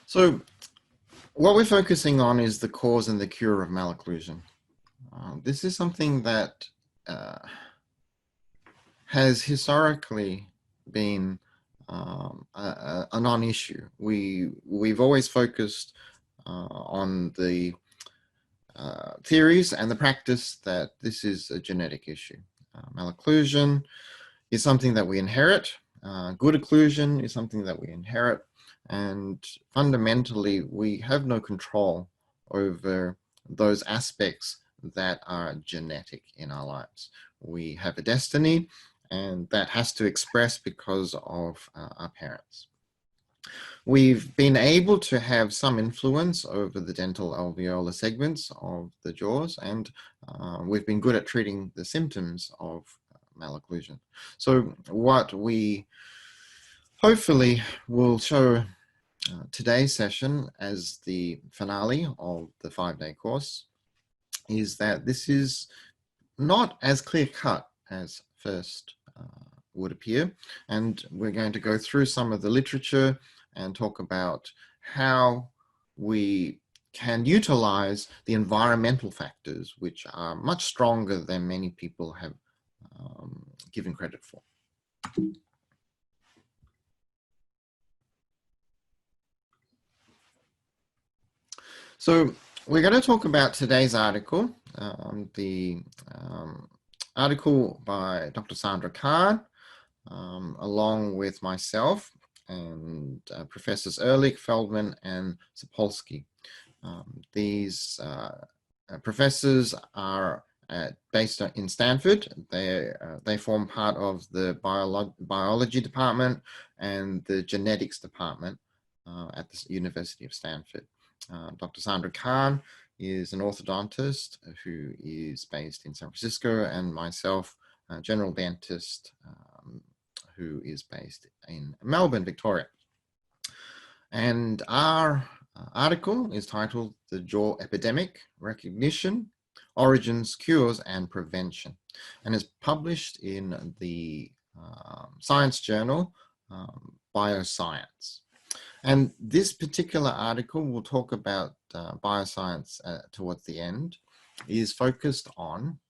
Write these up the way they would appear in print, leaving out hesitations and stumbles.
So what we're focusing on is the cause and the cure of malocclusion. This is something that has historically been a non-issue. We've always focused on the theories and the practice that this is a genetic issue. Malocclusion is something that we inherit. Good occlusion is something that we inherit. And fundamentally, we have no control over those aspects that are genetic in our lives. We have a destiny, and that has to express because of our parents. We've been able to have some influence over the dental alveolar segments of the jaws, and we've been good at treating the symptoms of malocclusion. So what we hopefully will show today's session as the finale of the 5-day course is that this is not as clear-cut as first would appear, and we're going to go through some of the literature and talk about how we can utilize the environmental factors, which are much stronger than many people have given credit for. So we're going to talk about today's article, the article by Dr. Sandra Khan, along with myself and Professors Ehrlich, Feldman, and Sapolsky. These professors are based in Stanford. They form part of the biology department and the genetics department at the University of Stanford. Dr. Sandra Khan is an orthodontist who is based in San Francisco, and myself, a general dentist who is based in Melbourne, Victoria. And our article is titled The Jaw Epidemic, Recognition, Origins, Cures, and Prevention, and is published in the science journal, Bioscience. And this particular article, we'll talk about bioscience towards the end, is focused on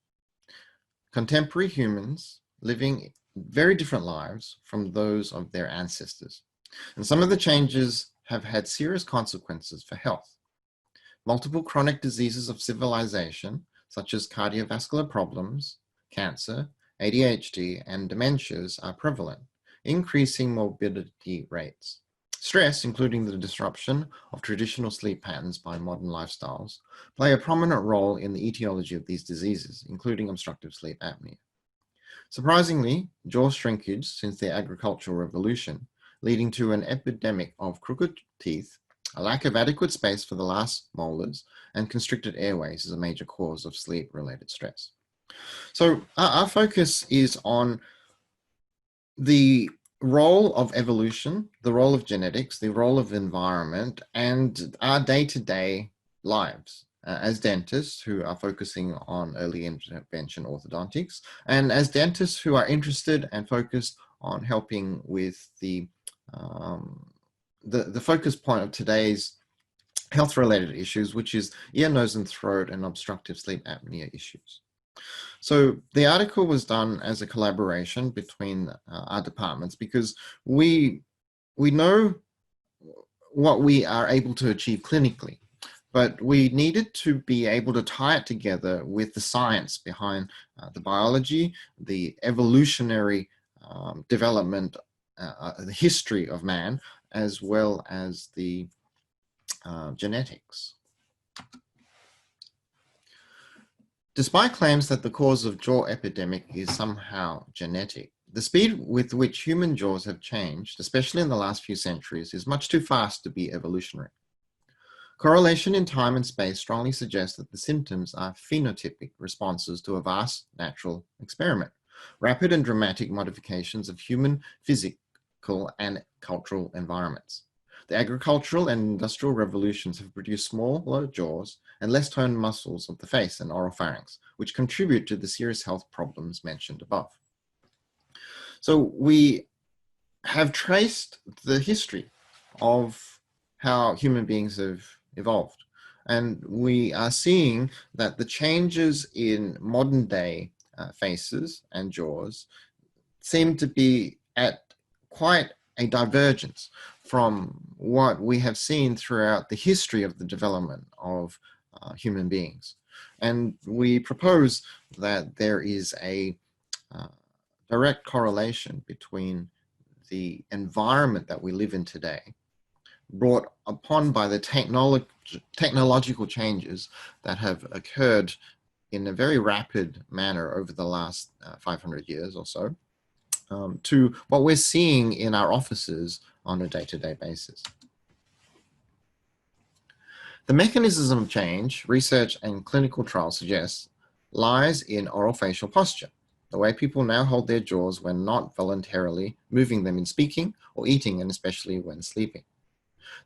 contemporary humans living very different lives from those of their ancestors. And some of the changes have had serious consequences for health. Multiple chronic diseases of civilization, such as cardiovascular problems, cancer, ADHD, and dementias are prevalent, increasing morbidity rates. Stress, including the disruption of traditional sleep patterns by modern lifestyles, play a prominent role in the etiology of these diseases, including obstructive sleep apnea. Surprisingly, jaw shrinkage since the agricultural revolution, leading to an epidemic of crooked teeth, a lack of adequate space for the last molars, and constricted airways is a major cause of sleep-related stress. So our focus is on the role of evolution, the role of genetics, the role of environment, and our day-to-day lives as dentists who are focusing on early intervention orthodontics, and as dentists who are interested and focused on helping with the focus point of today's health-related issues, which is ear, nose, and throat and obstructive sleep apnea issues. So the article was done as a collaboration between our departments because we know what we are able to achieve clinically, but we needed to be able to tie it together with the science behind the biology, the evolutionary development, the history of man, as well as the genetics. Despite claims that the cause of jaw epidemic is somehow genetic, the speed with which human jaws have changed, especially in the last few centuries, is much too fast to be evolutionary. Correlation in time and space strongly suggests that the symptoms are phenotypic responses to a vast natural experiment, rapid and dramatic modifications of human physical and cultural environments. The agricultural and industrial revolutions have produced smaller jaws and less toned muscles of the face and oropharynx, which contribute to the serious health problems mentioned above. So we have traced the history of how human beings have evolved. And we are seeing that the changes in modern day faces and jaws seem to be at quite a divergence from what we have seen throughout the history of the development of human beings. And we propose that there is a uh, direct correlation between the environment that we live in today, brought upon by the technological changes that have occurred in a very rapid manner over the last 500 years or so, to what we're seeing in our offices on a day-to-day basis. The mechanism of change, research and clinical trials suggest, lies in orofacial posture, the way people now hold their jaws when not voluntarily moving them in speaking or eating, and especially when sleeping.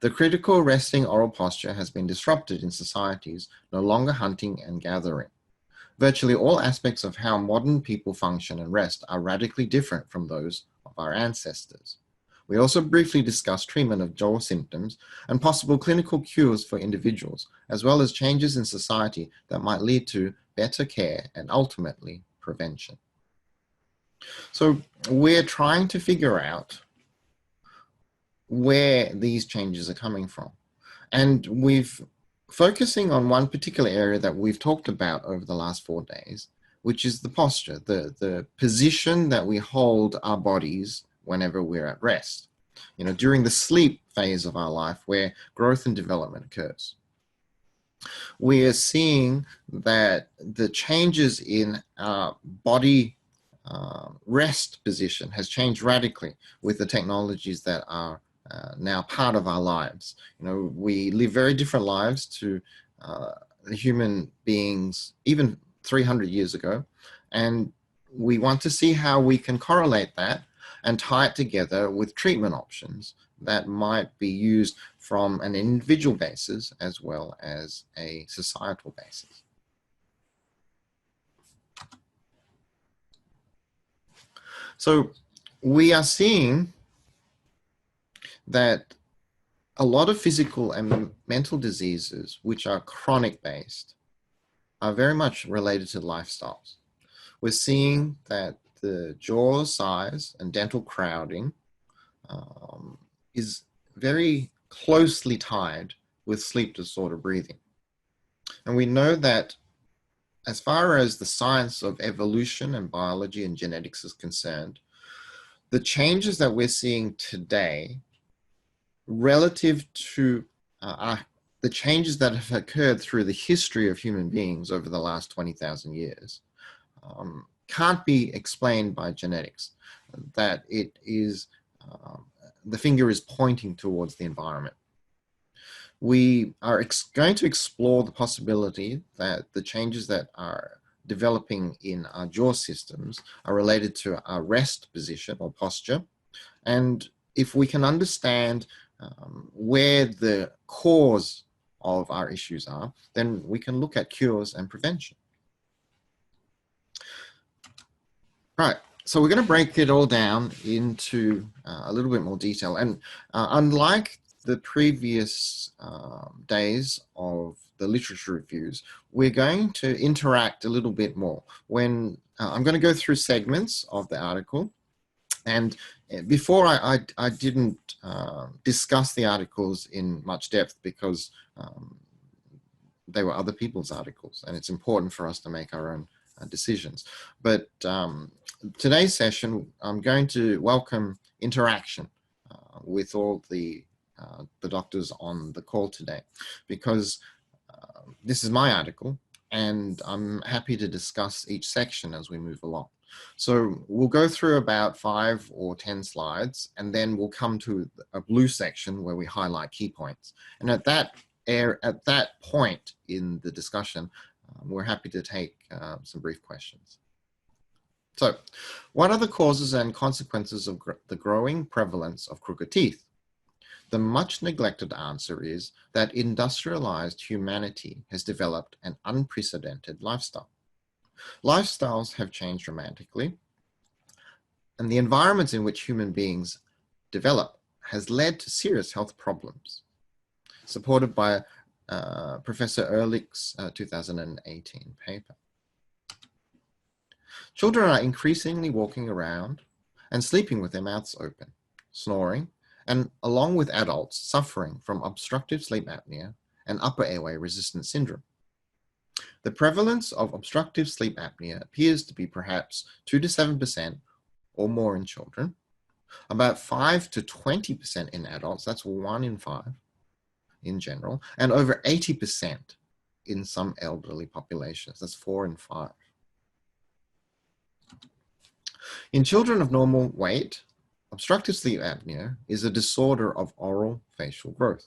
The critical resting oral posture has been disrupted in societies no longer hunting and gathering. Virtually all aspects of how modern people function and rest are radically different from those of our ancestors. We also briefly discussed treatment of jaw symptoms and possible clinical cures for individuals, as well as changes in society that might lead to better care and ultimately prevention. So we're trying to figure out where these changes are coming from. And we've focusing on one particular area that we've talked about over the last 4 days, which is the posture, the position that we hold our bodies whenever we're at rest, during the sleep phase of our life where growth and development occurs. We are seeing that the changes in our body rest position has changed radically with the technologies that are now part of our lives. We live very different lives to human beings even 300 years ago, and we want to see how we can correlate that and tie it together with treatment options that might be used from an individual basis as well as a societal basis. So we are seeing that a lot of physical and mental diseases, which are chronic based, are very much related to lifestyles. We're seeing that the jaw size and dental crowding is very closely tied with sleep disorder breathing. And we know that as far as the science of evolution and biology and genetics is concerned, the changes that we're seeing today relative to the changes that have occurred through the history of human beings over the last 20,000 years can't be explained by genetics, that it is, the finger is pointing towards the environment. We are going to explore the possibility that the changes that are developing in our jaw systems are related to our rest position or posture. And if we can understand where the cause of our issues are, then we can look at cures and prevention. Right, so we're going to break it all down into a little bit more detail. And unlike the previous days of the literature reviews, we're going to interact a little bit more. When I'm going to go through segments of the article, and before I didn't discuss the articles in much depth because they were other people's articles, and it's important for us to make our own decisions. But today's session, I'm going to welcome interaction with all the doctors on the call today, because this is my article, and I'm happy to discuss each section as we move along. So we'll go through about 5 or 10 slides, and then we'll come to a blue section where we highlight key points. And at that point in the discussion, we're happy to take some brief questions. So, what are the causes and consequences of the growing prevalence of crooked teeth? The much neglected answer is that industrialized humanity has developed an unprecedented lifestyle. Lifestyles have changed dramatically, and the environments in which human beings develop has led to serious health problems. supported by Professor Ehrlich's 2018 paper. Children are increasingly walking around and sleeping with their mouths open, snoring, and along with adults suffering from obstructive sleep apnea and upper airway resistance syndrome. The prevalence of obstructive sleep apnea appears to be perhaps 2 to 7% or more in children, about 5 to 20% in adults, that's 1 in 5 in general, and over 80% in some elderly populations, that's 4 in 5. In children of normal weight, obstructive sleep apnea is a disorder of oral facial growth.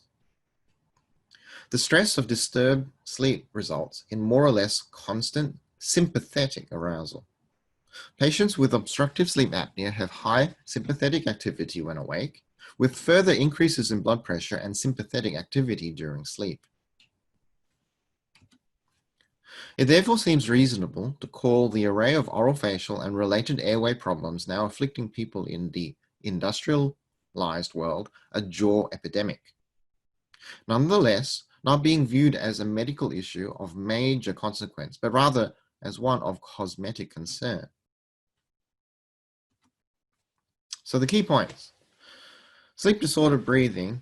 The stress of disturbed sleep results in more or less constant sympathetic arousal. Patients with obstructive sleep apnea have high sympathetic activity when awake, with further increases in blood pressure and sympathetic activity during sleep. It therefore seems reasonable to call the array of orofacial and related airway problems now afflicting people in the industrialized world a jaw epidemic. Nonetheless, not being viewed as a medical issue of major consequence, but rather as one of cosmetic concern. So the key points: sleep disordered breathing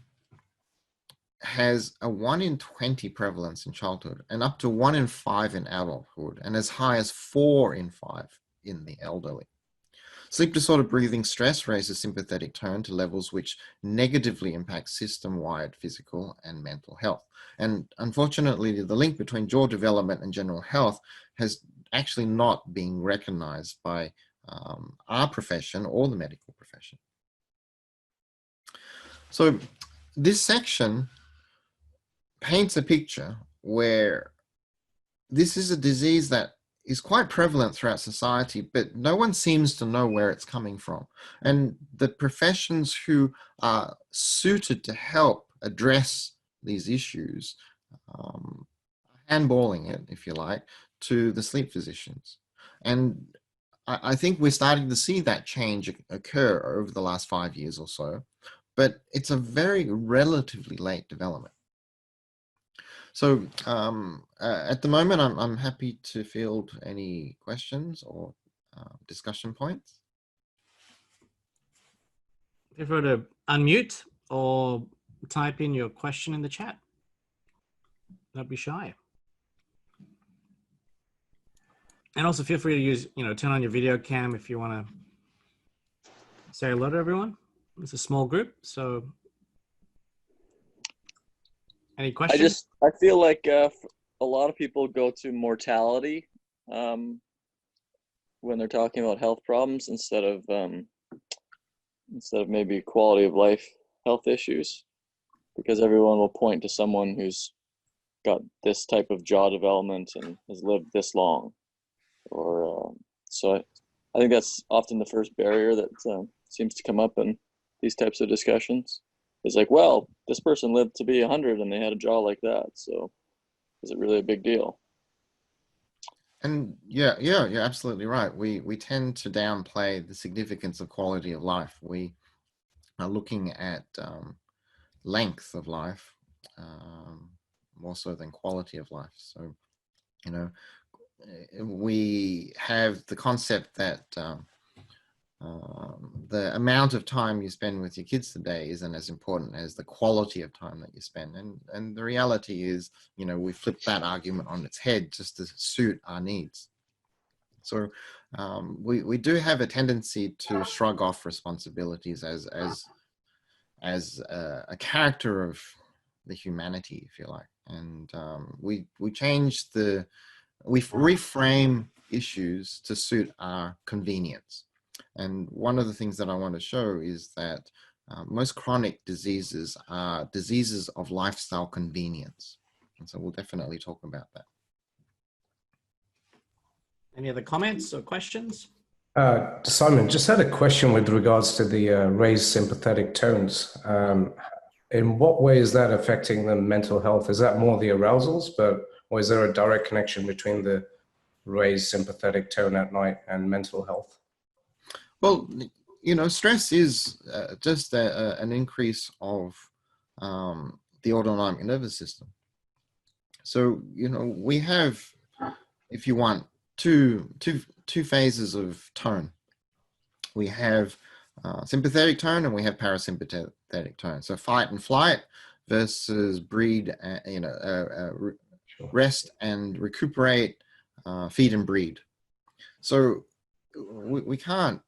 has a 1 in 20 prevalence in childhood and up to 1 in 5 in adulthood, and as high as 4 in 5 in the elderly. Sleep disordered breathing stress raises sympathetic tone to levels which negatively impact system-wide physical and mental health. And unfortunately, the link between jaw development and general health has actually not been recognized by our profession or the medical profession. So this section paints a picture where this is a disease that is quite prevalent throughout society, but no one seems to know where it's coming from. And the professions who are suited to help address these issues are handballing it, if you like, to the sleep physicians. And I think we're starting to see that change occur over the last 5 years or so, but it's a very relatively late development. So at the moment, I'm happy to field any questions or discussion points. Feel free to unmute or type in your question in the chat. Don't be shy. And also feel free to use, turn on your video cam if you want to say hello to everyone. It's a small group, so any questions? I feel like a lot of people go to mortality when they're talking about health problems instead of maybe quality of life health issues, because everyone will point to someone who's got this type of jaw development and has lived this long, or so I think that's often the first barrier that seems to come up in these types of discussions. It's like, well, this person lived to be 100 and they had a jaw like that, so is it really a big deal? And yeah, you're absolutely right. We tend to downplay the significance of quality of life. We are looking at length of life more so than quality of life. So, we have the concept that the amount of time you spend with your kids today isn't as important as the quality of time that you spend. And the reality is, we flip that argument on its head just to suit our needs. So we do have a tendency to shrug off responsibilities as a character of the humanity, if you like. And we reframe issues to suit our convenience. And one of the things that I want to show is that most chronic diseases are diseases of lifestyle convenience. And so we'll definitely talk about that. Any other comments or questions? Simon, just had a question with regards to the raised sympathetic tones. In what way is that affecting the mental health? Is that more the arousals, or is there a direct connection between the raised sympathetic tone at night and mental health? Well, stress is just an increase of the autonomic nervous system. So, you know, we have, if you want, two phases of tone. We have sympathetic tone and we have parasympathetic tone. So fight and flight versus breed, rest and recuperate, feed and breed. So we can't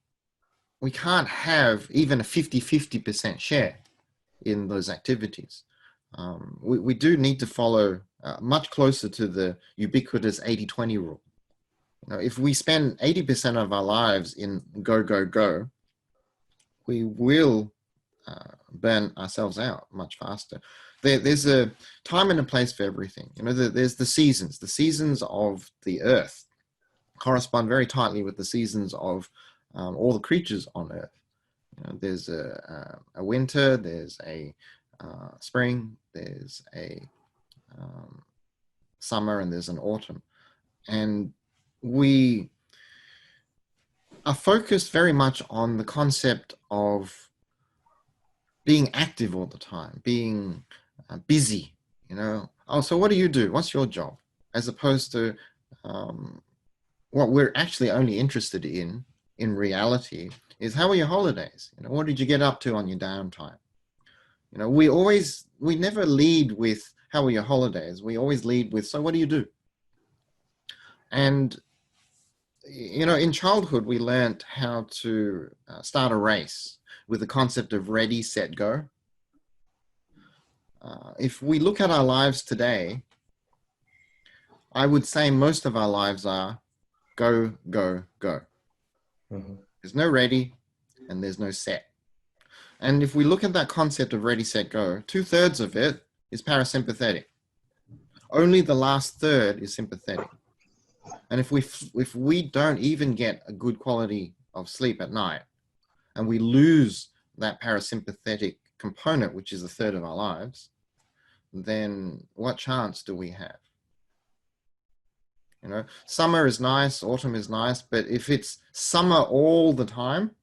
have even a 50% share in those activities. We do need to follow much closer to the ubiquitous 80-20 rule. You know, if we spend 80% of our lives in go, go, go, we will burn ourselves out much faster. There's a time and a place for everything. You know, there's the seasons. The seasons of the earth correspond very tightly with the seasons of all the creatures on earth. You know, there's a winter, there's a spring, there's a summer, and there's an autumn. And we are focused very much on the concept of being active all the time, being busy, you know. Oh, so what do you do? What's your job? As opposed to what we're actually only interested in reality is, how are your holidays? You know, what did you get up to on your downtime? You know, we never lead with how are your holidays. We always lead with, so what do you do? And, you know, in childhood, we learned how to start a race with the concept of ready, set, go. If we look at our lives today, I would say most of our lives are go, go, go. Mm-hmm. There's no ready and there's no set. And if we look at that concept of ready, set, go, 2/3 of it is parasympathetic. Only the last third is sympathetic. And if we don't even get a good quality of sleep at night, and we lose that parasympathetic component, which is 1/3 of our lives, then what chance do we have? You know, summer is nice, autumn is nice, but if it's summer all the time,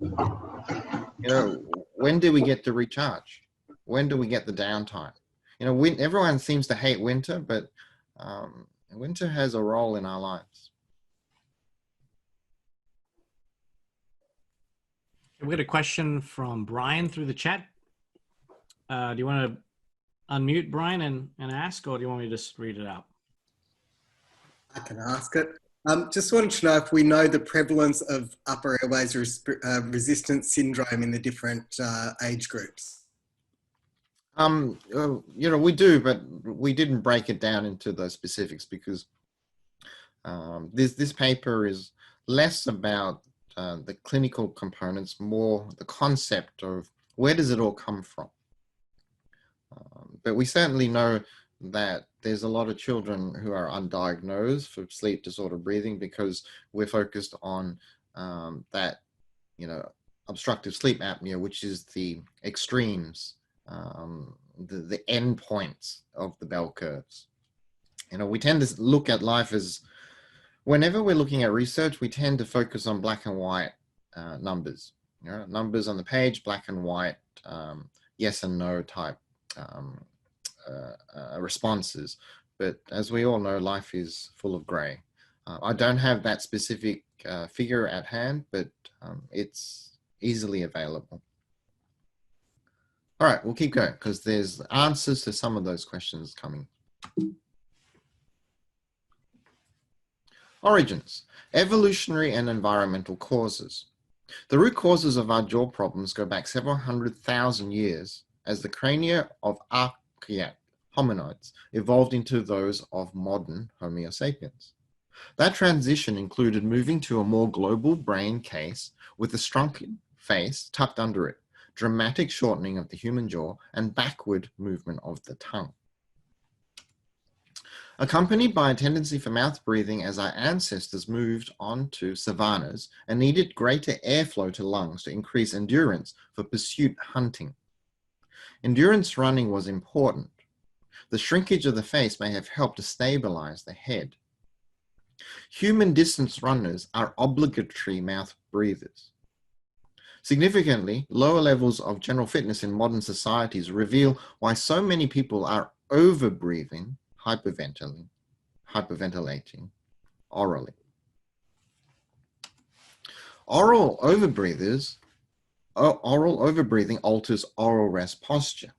you know, when do we get to recharge? When do we get the downtime? You know, everyone seems to hate winter, but winter has a role in our lives. We got a question from Brian through the chat. Do you want to unmute Brian and ask, or do you want me to just read it out? I can ask it. Just wanted to know if we know the prevalence of upper airways resistance syndrome in the different age groups. You know, we do, but we didn't break it down into those specifics because this paper is less about the clinical components, more the concept of where does it all come from. But we certainly know that there's a lot of children who are undiagnosed for sleep disorder breathing because we're focused on that, you know, obstructive sleep apnea, which is the extremes, the end points of the bell curves. You know, we tend to look at life as, whenever we're looking at research, we tend to focus on black and white numbers. You know, numbers on the page, black and white, yes and no type responses. But as we all know, life is full of gray. I don't have that specific figure at hand, but it's easily available. All right, we'll keep going because there's answers to some of those questions coming. Origins, evolutionary and environmental causes. The root causes of our jaw problems go back several 100,000 years as the crania of archaic hominoids evolved into those of modern Homo sapiens. That transition included moving to a more global brain case with a shrunken face tucked under it, dramatic shortening of the human jaw, and backward movement of the tongue. Accompanied by a tendency for mouth breathing as our ancestors moved on to savannas and needed greater airflow to lungs to increase endurance for pursuit hunting. Endurance running was important. The shrinkage of the face may have helped to stabilize the head. Human distance runners are obligatory mouth breathers. Significantly, lower levels of general fitness in modern societies reveal why so many people are over-breathing, hyperventilating orally. Oral overbreathing alters oral rest posture.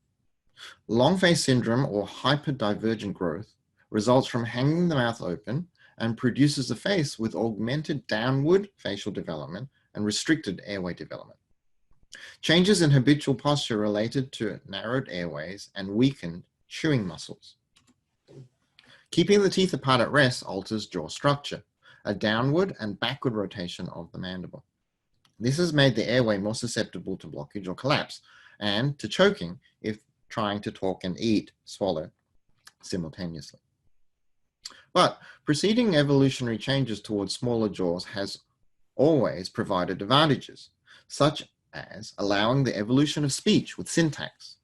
Long face syndrome or hyperdivergent growth results from hanging the mouth open and produces a face with augmented downward facial development and restricted airway development. Changes in habitual posture related to narrowed airways and weakened chewing muscles. Keeping the teeth apart at rest alters jaw structure, a downward and backward rotation of the mandible. This has made the airway more susceptible to blockage or collapse and to choking if trying to talk and eat, swallow simultaneously. But preceding evolutionary changes towards smaller jaws has always provided advantages, such as allowing the evolution of speech with syntax.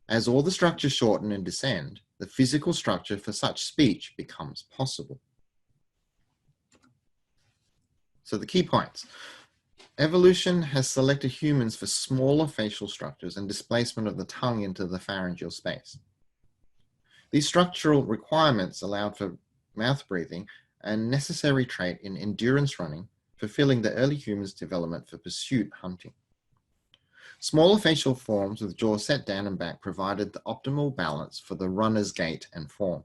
As all the structures shorten and descend, the physical structure for such speech becomes possible. So the key points. Evolution has selected humans for smaller facial structures and displacement of the tongue into the pharyngeal space. These structural requirements allowed for mouth breathing, a necessary trait in endurance running, fulfilling the early humans' development for pursuit hunting. Smaller facial forms with jaws set down and back provided the optimal balance for the runner's gait and form.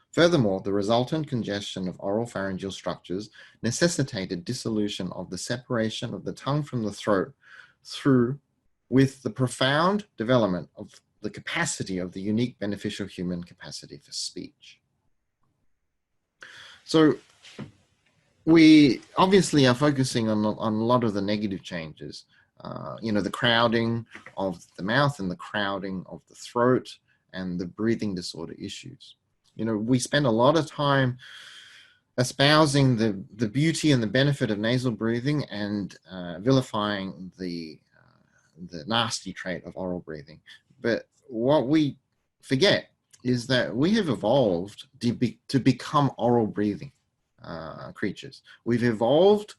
Furthermore, the resultant congestion of oral pharyngeal structures necessitated dissolution of the separation of the tongue from the throat through with the profound development of the capacity of the unique beneficial human capacity for speech. So we obviously are focusing on a lot of the negative changes, the crowding of the mouth and the crowding of the throat and the breathing disorder issues. We spend a lot of time espousing the beauty and the benefit of nasal breathing and vilifying the nasty trait of oral breathing. But what we forget is that we have evolved to become oral breathing creatures. We've evolved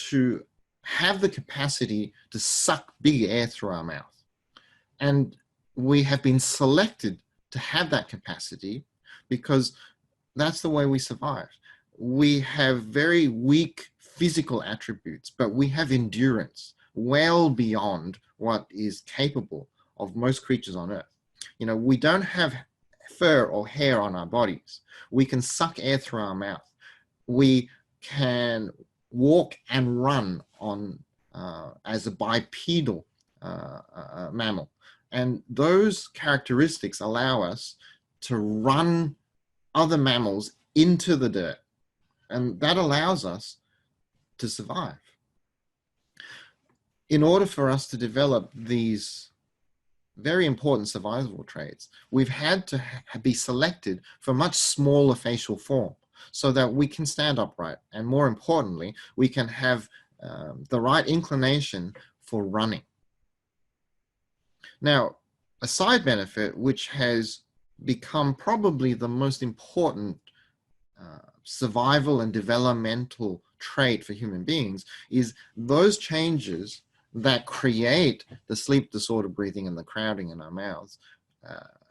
to have the capacity to suck big air through our mouth. And we have been selected to have that capacity because that's the way we survive. We have very weak physical attributes, but we have endurance well beyond what is capable of most creatures on Earth. We don't have fur or hair on our bodies. We can suck air through our mouth. We can walk and run on as a bipedal mammal. And those characteristics allow us to run other mammals into the dirt. And that allows us to survive. In order for us to develop these very important survival traits, we've had to be selected for much smaller facial form so that we can stand upright. And more importantly, we can have the right inclination for running. Now, a side benefit, which has become probably the most important survival and developmental trait for human beings, is those changes that create the sleep disorder breathing and the crowding in our mouths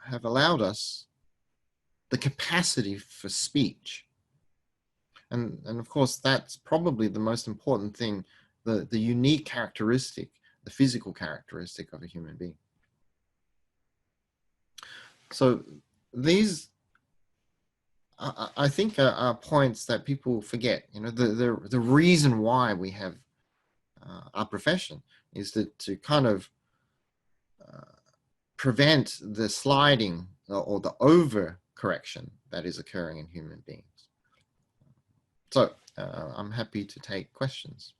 have allowed us the capacity for speech. And of course, that's probably the most important thing, the unique characteristic, the physical characteristic of a human being. So these, I think, are points that people forget. The reason why we have our profession is to kind of prevent the sliding or the overcorrection that is occurring in human beings. So I'm happy to take questions.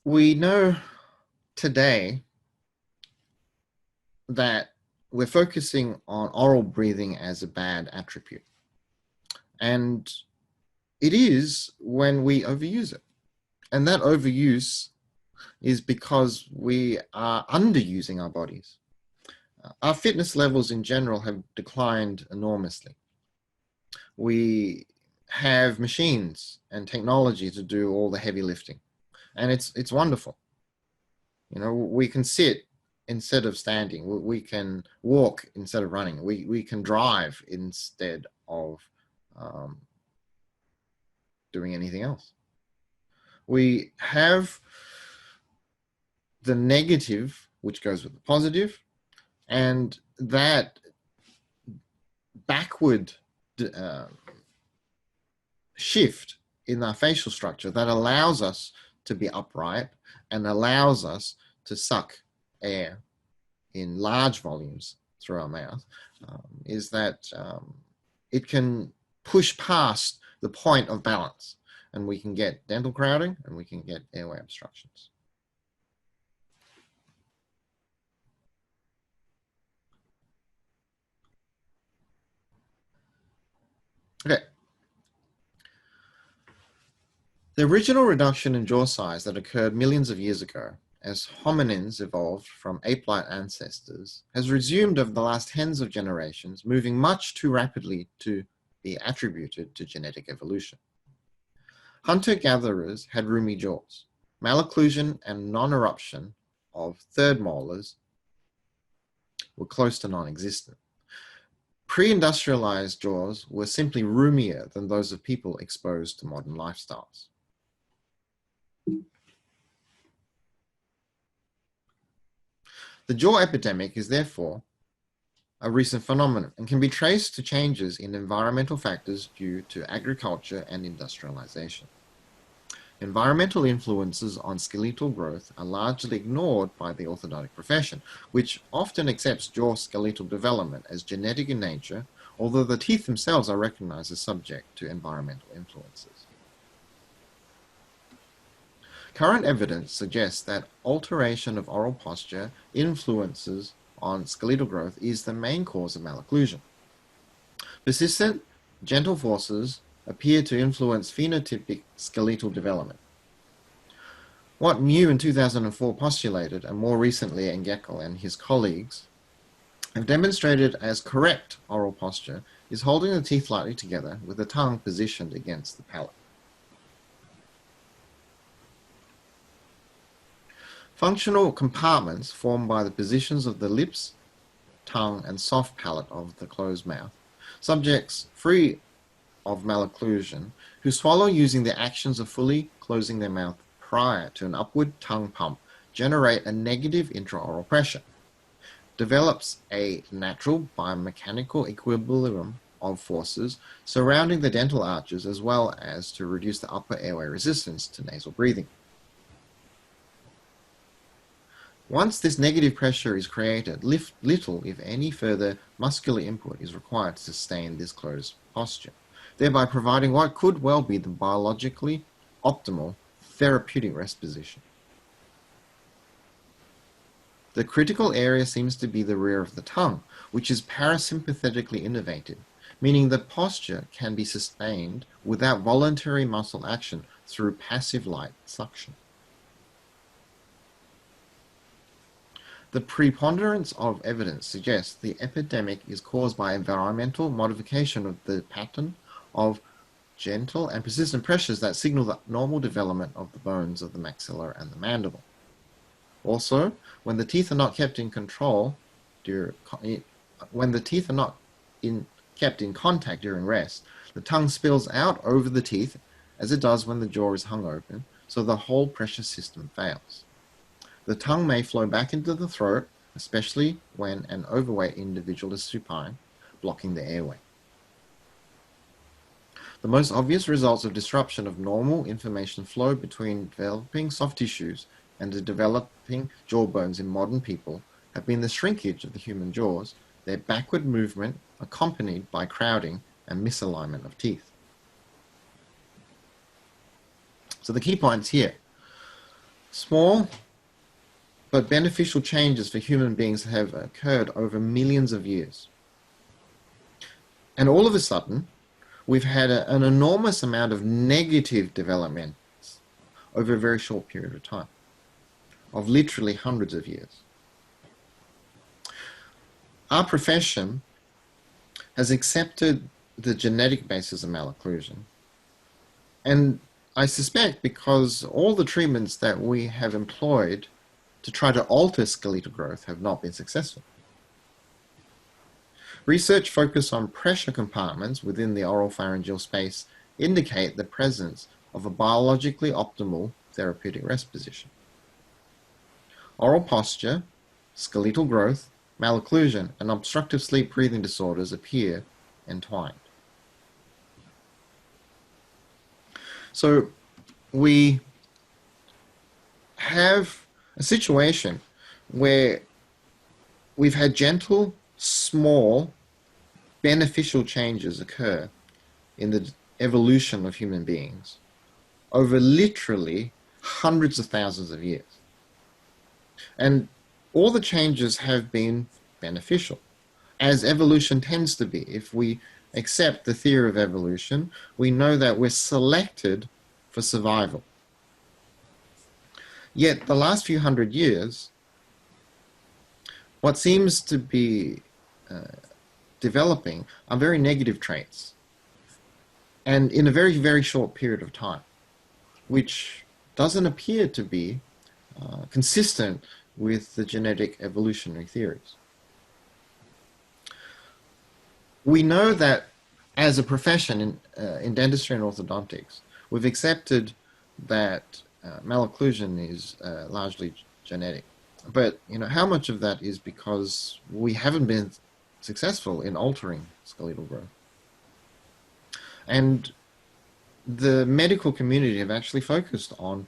We know today that we're focusing on oral breathing as a bad attribute. And it is when we overuse it. And that overuse is because we are underusing our bodies. Our fitness levels in general have declined enormously. We have machines and technology to do all the heavy lifting, and it's wonderful. You know, we can sit instead of standing. We can walk instead of running. We can drive instead of doing anything else. We have the negative, which goes with the positive, and that backward shift in our facial structure that allows us to be upright and allows us to suck air in large volumes through our mouth, is that it can push past the point of balance, and we can get dental crowding and we can get airway obstructions. Okay. The original reduction in jaw size that occurred millions of years ago as hominins evolved from ape-like ancestors has resumed over the last tens of generations, moving much too rapidly to be attributed to genetic evolution. Hunter-gatherers had roomy jaws. Malocclusion and non-eruption of third molars were close to non-existent. Pre-industrialized jaws were simply roomier than those of people exposed to modern lifestyles. The jaw epidemic is therefore a recent phenomenon and can be traced to changes in environmental factors due to agriculture and industrialization. Environmental influences on skeletal growth are largely ignored by the orthodontic profession, which often accepts jaw skeletal development as genetic in nature, although the teeth themselves are recognized as subject to environmental influences. Current evidence suggests that alteration of oral posture influences on skeletal growth is the main cause of malocclusion. Persistent, gentle forces appear to influence phenotypic skeletal development. What Mew in 2004 postulated, and more recently Engeckel and his colleagues have demonstrated as correct oral posture, is holding the teeth lightly together with the tongue positioned against the palate. Functional compartments formed by the positions of the lips, tongue, and soft palate of the closed mouth. Subjects free of malocclusion who swallow using the actions of fully closing their mouth prior to an upward tongue pump generate a negative intraoral pressure. Develops a natural biomechanical equilibrium of forces surrounding the dental arches, as well as to reduce the upper airway resistance to nasal breathing. Once this negative pressure is created, little, if any, further muscular input is required to sustain this closed posture, thereby providing what could well be the biologically optimal therapeutic rest position. The critical area seems to be the rear of the tongue, which is parasympathetically innervated, meaning the posture can be sustained without voluntary muscle action through passive light suction. The preponderance of evidence suggests the epidemic is caused by environmental modification of the pattern of gentle and persistent pressures that signal the normal development of the bones of the maxilla and the mandible. Also, when the teeth are not kept in control, kept in contact during rest, the tongue spills out over the teeth as it does when the jaw is hung open, so the whole pressure system fails. The tongue may flow back into the throat, especially when an overweight individual is supine, blocking the airway. The most obvious results of disruption of normal information flow between developing soft tissues and the developing jaw bones in modern people have been the shrinkage of the human jaws, their backward movement accompanied by crowding and misalignment of teeth. So the key points here: small but beneficial changes for human beings have occurred over millions of years. And all of a sudden, we've had an enormous amount of negative developments over a very short period of time. of literally hundreds of years. Our profession has accepted the genetic basis of malocclusion, and I suspect because all the treatments that we have employed to try to alter skeletal growth have not been successful. Research focused on pressure compartments within the oropharyngeal space indicate the presence of a biologically optimal therapeutic rest position. Oral posture, skeletal growth, malocclusion, and obstructive sleep breathing disorders appear entwined. So we have a situation where we've had gentle, small, beneficial changes occur in the evolution of human beings over literally hundreds of thousands of years. And all the changes have been beneficial, as evolution tends to be. If we accept the theory of evolution, we know that we're selected for survival. Yet the last few hundred years, what seems to be developing are very negative traits, and in a very, very short period of time, which doesn't appear to be consistent with the genetic evolutionary theories. We know that as a profession in dentistry and orthodontics, we've accepted that malocclusion is largely genetic. But how much of that is because we haven't been successful in altering skeletal growth? And the medical community have actually focused on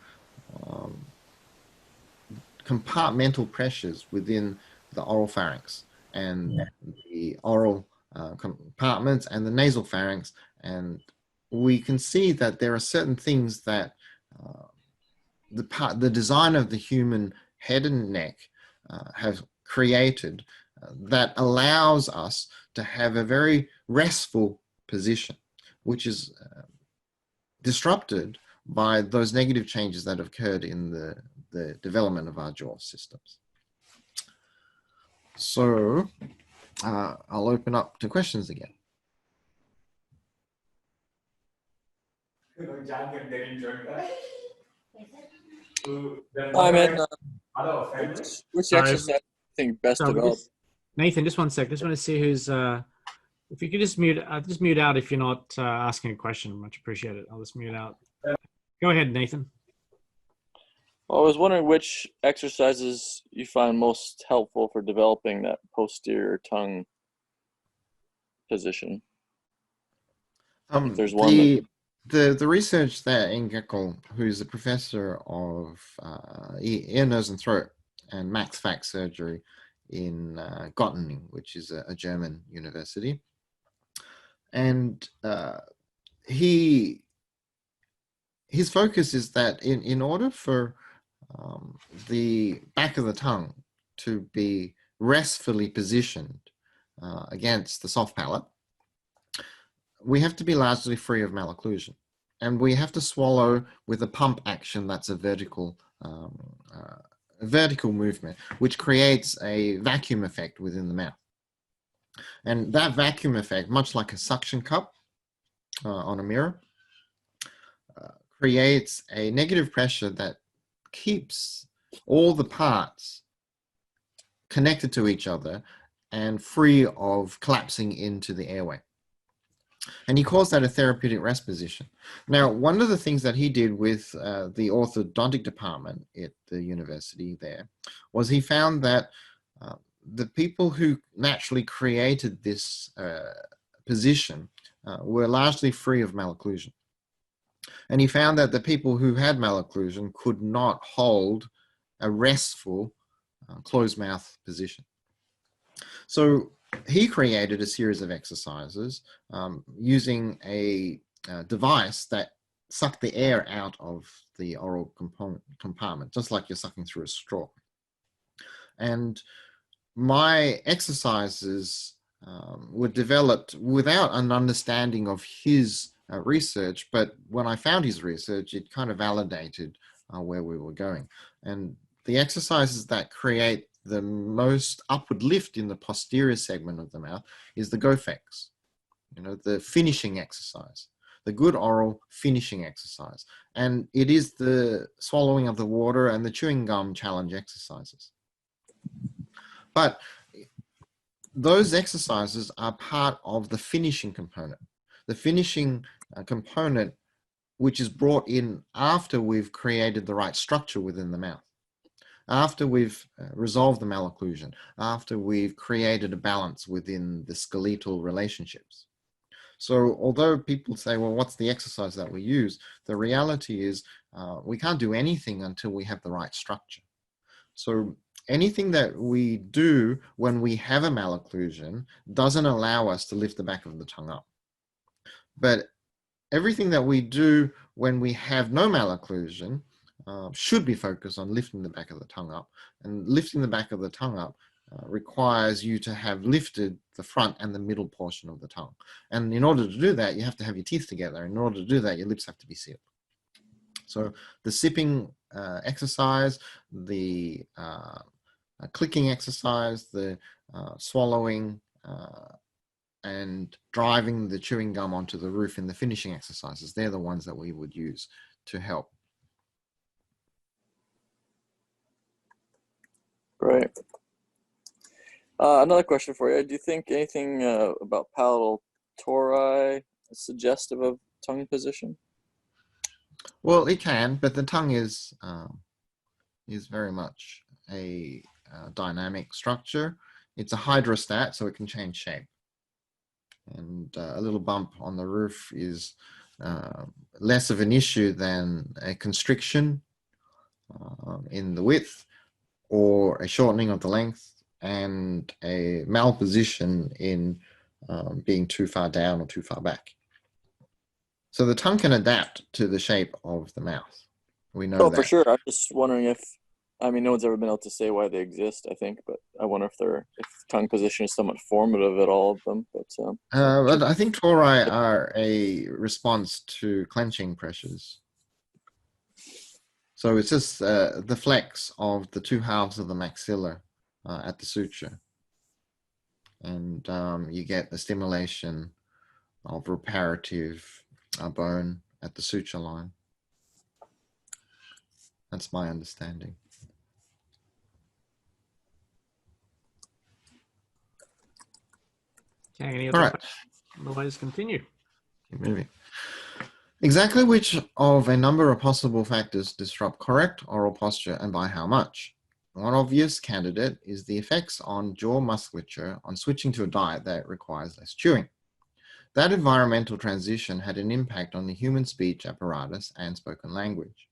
compartmental pressures within the oral pharynx and the oral compartments and the nasal pharynx, and we can see that there are certain things that the design of the human head and neck have created that allows us to have a very restful position, which is disrupted by those negative changes that have occurred in the development of our jaw systems. So I'll open up to questions again. I'm in. Which Sorry. exercise do you think best So developed? Nathan, just one sec. Just want to see who's. If you could just mute out if you're not asking a question. Much appreciated. I'll just mute out. Go ahead, Nathan. Well, I was wondering which exercises you find most helpful for developing that posterior tongue position. If there's one the research that Engel, who's a professor of ear, nose, and throat and max fac surgery in Göttingen, which is a German university, and his focus is that in order for the back of the tongue to be restfully positioned against the soft palate, we have to be largely free of malocclusion, and we have to swallow with a pump action that's a vertical movement, which creates a vacuum effect within the mouth. And that vacuum effect, much like a suction cup on a mirror, creates a negative pressure that keeps all the parts connected to each other and free of collapsing into the airway. And he calls that a therapeutic rest position. Now, one of the things that he did with the orthodontic department at the university there was he found that the people who naturally created this position were largely free of malocclusion. And he found that the people who had malocclusion could not hold a restful closed mouth position. So he created a series of exercises using a device that sucked the air out of the oral compartment, just like you're sucking through a straw. And my exercises were developed without an understanding of his research, but when I found his research, it kind of validated where we were going. And the exercises that create the most upward lift in the posterior segment of the mouth is the GoFex, the finishing exercise, the good oral finishing exercise. And it is the swallowing of the water and the chewing gum challenge exercises. But those exercises are part of the finishing component. The finishing component, which is brought in after we've created the right structure within the mouth, after we've resolved the malocclusion, after we've created a balance within the skeletal relationships. So although people say, well, what's the exercise that we use? The reality is we can't do anything until we have the right structure. So anything that we do when we have a malocclusion doesn't allow us to lift the back of the tongue up. But everything that we do when we have no malocclusion should be focused on lifting the back of the tongue up. And lifting the back of the tongue up requires you to have lifted the front and the middle portion of the tongue. And in order to do that, you have to have your teeth together. In order to do that, your lips have to be sealed. So the sipping exercise, the clicking exercise, the swallowing, and driving the chewing gum onto the roof in the finishing exercises, they're the ones that we would use to help. Great. Another question for you. Do you think anything about palatal tori is suggestive of tongue position? Well, it can, but the tongue is very much a dynamic structure. It's a hydrostat, so it can change shape. And a little bump on the roof is less of an issue than a constriction in the width, or a shortening of the length, and a malposition in being too far down or too far back. So the tongue can adapt to the shape of the mouth. We know that. For sure. I'm just wondering if, I mean, no one's ever been able to say why they exist, I think, but I wonder if tongue position is somewhat formative at all of them. But I think tori are a response to clenching pressures. So it's just the flex of the two halves of the maxilla at the suture. And you get the stimulation of reparative bone at the suture line. That's my understanding. Okay, any other questions? Otherwise, continue. Keep moving. Exactly which of a number of possible factors disrupt correct oral posture, and by how much? One obvious candidate is the effects on jaw musculature on switching to a diet that requires less chewing. That environmental transition had an impact on the human speech apparatus and spoken language.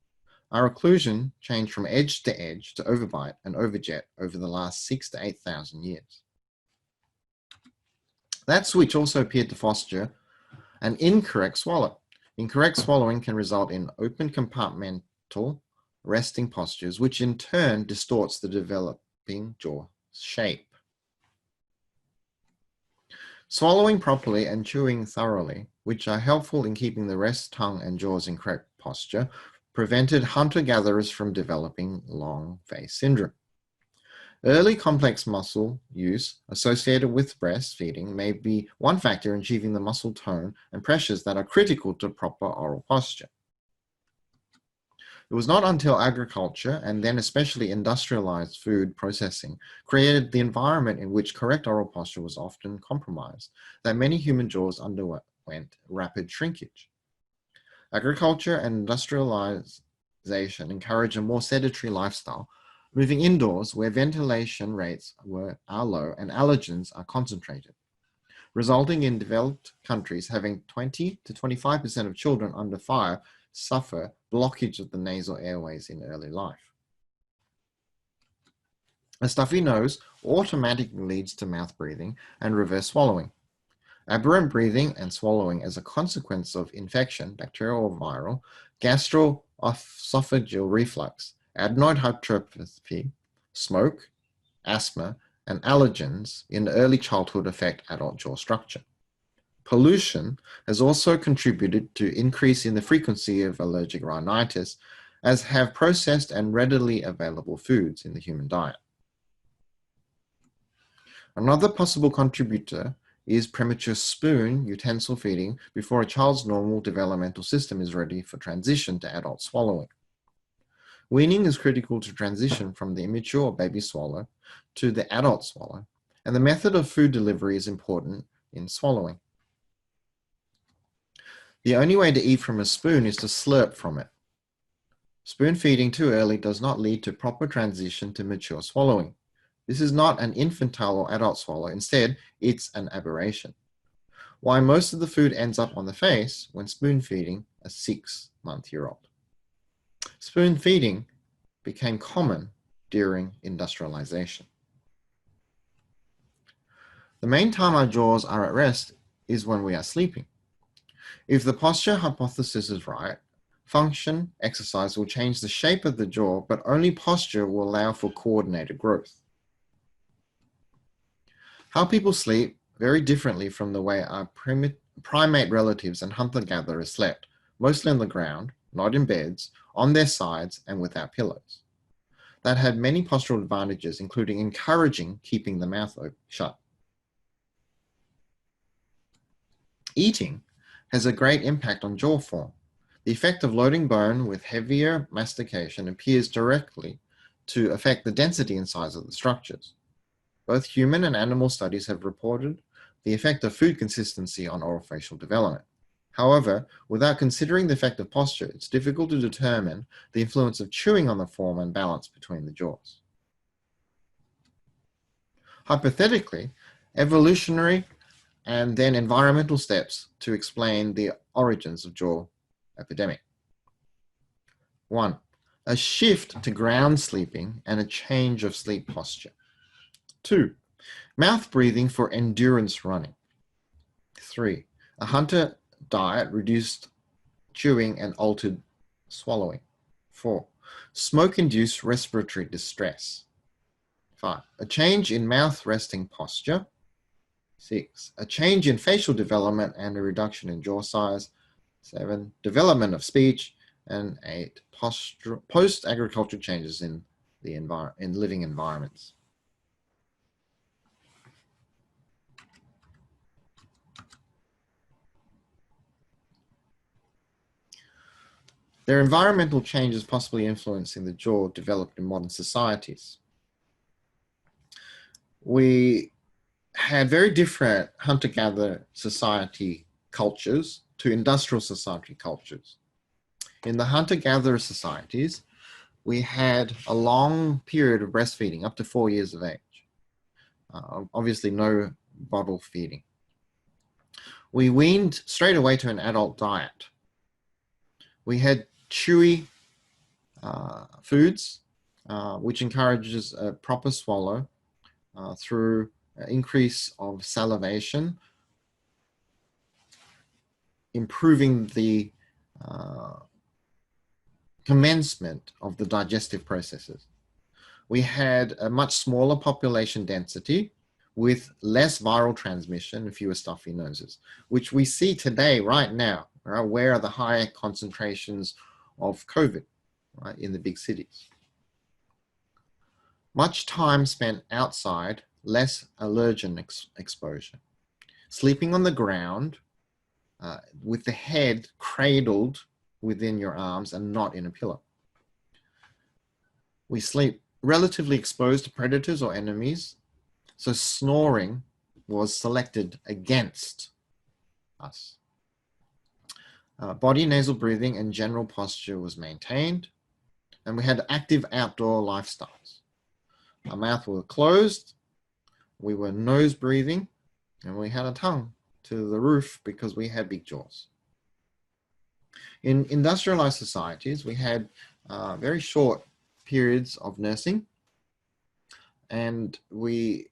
Our occlusion changed from edge to edge to overbite and overjet over the last 6,000 to 8,000 years. That switch also appeared to foster an incorrect swallow. Incorrect swallowing can result in open compartmental resting postures, which in turn distorts the developing jaw shape. Swallowing properly and chewing thoroughly, which are helpful in keeping the rest, tongue, and jaws in correct posture, prevented hunter-gatherers from developing long face syndrome. Early complex muscle use associated with breastfeeding may be one factor in achieving the muscle tone and pressures that are critical to proper oral posture. It was not until agriculture, and then especially industrialized food processing, created the environment in which correct oral posture was often compromised, that many human jaws underwent rapid shrinkage. Agriculture and industrialization encourage a more sedentary lifestyle, moving indoors where ventilation rates are low and allergens are concentrated, resulting in developed countries having 20 to 25% of children under 5 suffer blockage of the nasal airways in early life. A stuffy nose automatically leads to mouth breathing and reverse swallowing. Aberrant breathing and swallowing as a consequence of infection, bacterial or viral, gastroesophageal reflux, adenoid hypertrophy, smoke, asthma, and allergens in early childhood affect adult jaw structure. Pollution has also contributed to increase in the frequency of allergic rhinitis as have processed and readily available foods in the human diet. Another possible contributor is premature spoon utensil feeding before a child's normal developmental system is ready for transition to adult swallowing. Weaning is critical to transition from the immature baby swallow to the adult swallow, and the method of food delivery is important in swallowing. The only way to eat from a spoon is to slurp from it. Spoon feeding too early does not lead to proper transition to mature swallowing. This is not an infantile or adult swallow. Instead, it's an aberration. Why most of the food ends up on the face when spoon feeding a 6-month-old. Spoon feeding became common during industrialization. The main time our jaws are at rest is when we are sleeping. If the posture hypothesis is right, function exercise will change the shape of the jaw, but only posture will allow for coordinated growth. How people sleep very differently from the way our primate relatives and hunter-gatherers slept, mostly on the ground, not in beds, on their sides, and without pillows. That had many postural advantages, including encouraging keeping the mouth shut. Eating has a great impact on jaw form. The effect of loading bone with heavier mastication appears directly to affect the density and size of the structures. Both human and animal studies have reported the effect of food consistency on orofacial development. However, without considering the effect of posture, it's difficult to determine the influence of chewing on the form and balance between the jaws. Hypothetically, evolutionary and then environmental steps to explain the origins of jaw epidemic. 1. A shift to ground sleeping and a change of sleep posture. 2. Mouth breathing for endurance running. 3. A hunter diet reduced chewing and altered swallowing. 4. Smoke-induced respiratory distress. 5. A change in mouth resting posture. 6. A change in facial development and a reduction in jaw size. 7. Development of speech. And 8. Post-agricultural changes in living environments. There are environmental changes possibly influencing the jaw developed in modern societies. We had very different hunter-gatherer society cultures to industrial society cultures. In the hunter-gatherer societies, we had a long period of breastfeeding, up to 4 years of age. Obviously, no bottle feeding. We weaned straight away to an adult diet. We had chewy foods, which encourages a proper swallow through increase of salivation, improving the commencement of the digestive processes. We had a much smaller population density with less viral transmission and fewer stuffy noses, which we see today, right now. Right? Where are the higher concentrations of COVID, right, in the big cities? Much time spent outside, less allergen exposure. Sleeping on the ground with the head cradled within your arms and not in a pillow. We sleep relatively exposed to predators or enemies, so snoring was selected against us. Body nasal breathing and general posture was maintained, and we had active outdoor lifestyles. Our mouth was closed, we were nose breathing, and we had a tongue to the roof because we had big jaws. In industrialized societies, we had very short periods of nursing, and we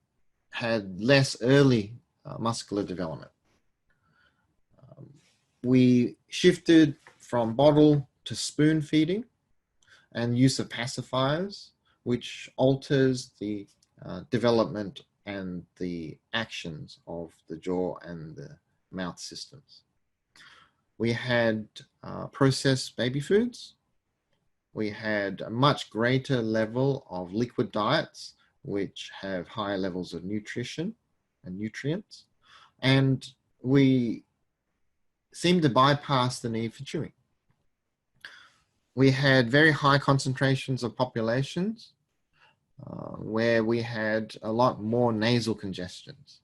had less early muscular development. We shifted from bottle to spoon feeding and use of pacifiers, which alters the development and the actions of the jaw and the mouth systems. We had processed baby foods, we had a much greater level of liquid diets, which have higher levels of nutrition and nutrients. And we seem to bypass the need for chewing. We had very high concentrations of populations where we had a lot more nasal congestions.